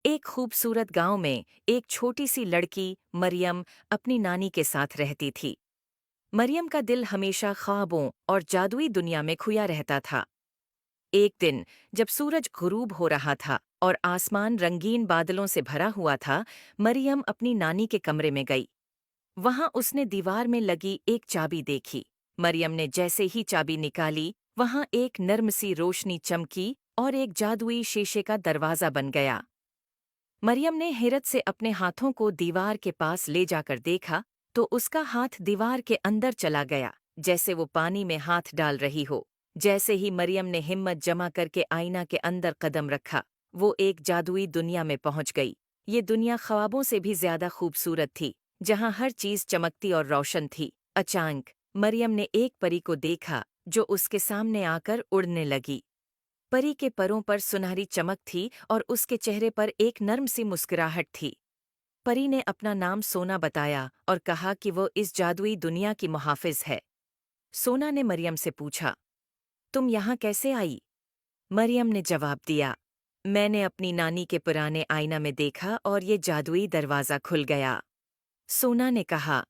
एक खूबसूरत गांव में एक छोटी सी लड़की मरियम अपनी नानी के साथ रहती थी। मरियम का दिल हमेशा ख्वाबों और जादुई दुनिया में खोया रहता था। एक दिन जब सूरज गुरूब हो रहा था और आसमान रंगीन बादलों से भरा हुआ था, मरियम अपनी नानी के कमरे में गई। वहां उसने दीवार में लगी एक चाबी देखी। मरियम ने जैसे ही चाबी निकाली, वहां एक नर्म सी रोशनी चमकी और एक जादुई शीशे का दरवाजा बन गया। मरियम ने हैरत से अपने हाथों को दीवार के पास ले जाकर देखा तो उसका हाथ दीवार के अंदर चला गया, जैसे वो पानी में हाथ डाल रही हो। जैसे ही मरियम ने हिम्मत जमा करके आईना के अंदर कदम रखा, वो एक जादुई दुनिया में पहुंच गई। ये दुनिया ख्वाबों से भी ज्यादा खूबसूरत थी, जहां हर चीज चमकती और रोशन थी। अचानक मरियम ने एक परी को देखा जो उसके सामने आकर उड़ने लगी। परी के परों पर सुनहरी चमक थी और उसके चेहरे पर एक नर्म सी मुस्कुराहट थी। परी ने अपना नाम सोना बताया और कहा कि वो इस जादुई दुनिया की मुहाफिज है। सोना ने मरियम से पूछा, तुम यहाँ कैसे आई? मरियम ने जवाब दिया, मैंने अपनी नानी के पुराने आईना में देखा और ये जादुई दरवाज़ा खुल गया। सोना ने कहा,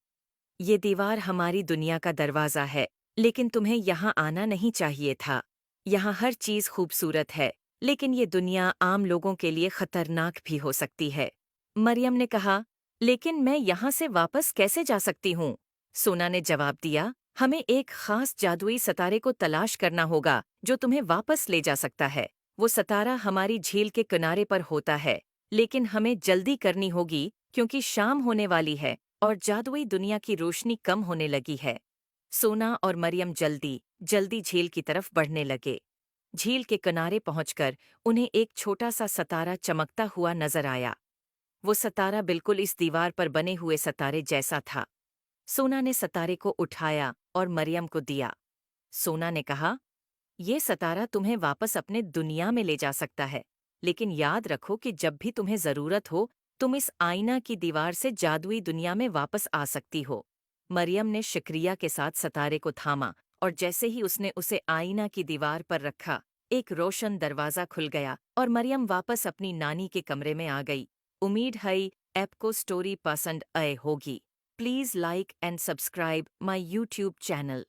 ये दीवार हमारी दुनिया का दरवाज़ा है, लेकिन तुम्हें यहाँ आना नहीं चाहिए था। यहाँ हर चीज़ खूबसूरत है, लेकिन ये दुनिया आम लोगों के लिए खतरनाक भी हो सकती है। मरियम ने कहा, लेकिन मैं यहाँ से वापस कैसे जा सकती हूँ? सोना ने जवाब दिया, हमें एक खास जादुई सितारे को तलाश करना होगा जो तुम्हें वापस ले जा सकता है। वो सितारा हमारी झील के किनारे पर होता है, लेकिन हमें जल्दी करनी होगी क्योंकि शाम होने वाली है और जादुई दुनिया की रोशनी कम होने लगी है। सोना और मरियम जल्दी जल्दी झील की तरफ बढ़ने लगे। झील के किनारे पहुंचकर उन्हें एक छोटा सा सितारा चमकता हुआ नजर आया। वो सितारा बिल्कुल इस दीवार पर बने हुए सितारे जैसा था। सोना ने सितारे को उठाया और मरियम को दिया। सोना ने कहा, ये सितारा तुम्हें वापस अपने दुनिया में ले जा सकता है, लेकिन याद रखो कि जब भी तुम्हें जरूरत हो, तुम इस आईना की दीवार से जादुई दुनिया में वापस आ सकती हो। मरियम ने शुक्रिया के साथ सितारे को थामा और जैसे ही उसने उसे आईना की दीवार पर रखा, एक रोशन दरवाजा खुल गया और मरियम वापस अपनी नानी के कमरे में आ गई। उम्मीद है ऐप को स्टोरी पसंद आए होगी। Please like and subscribe my YouTube channel.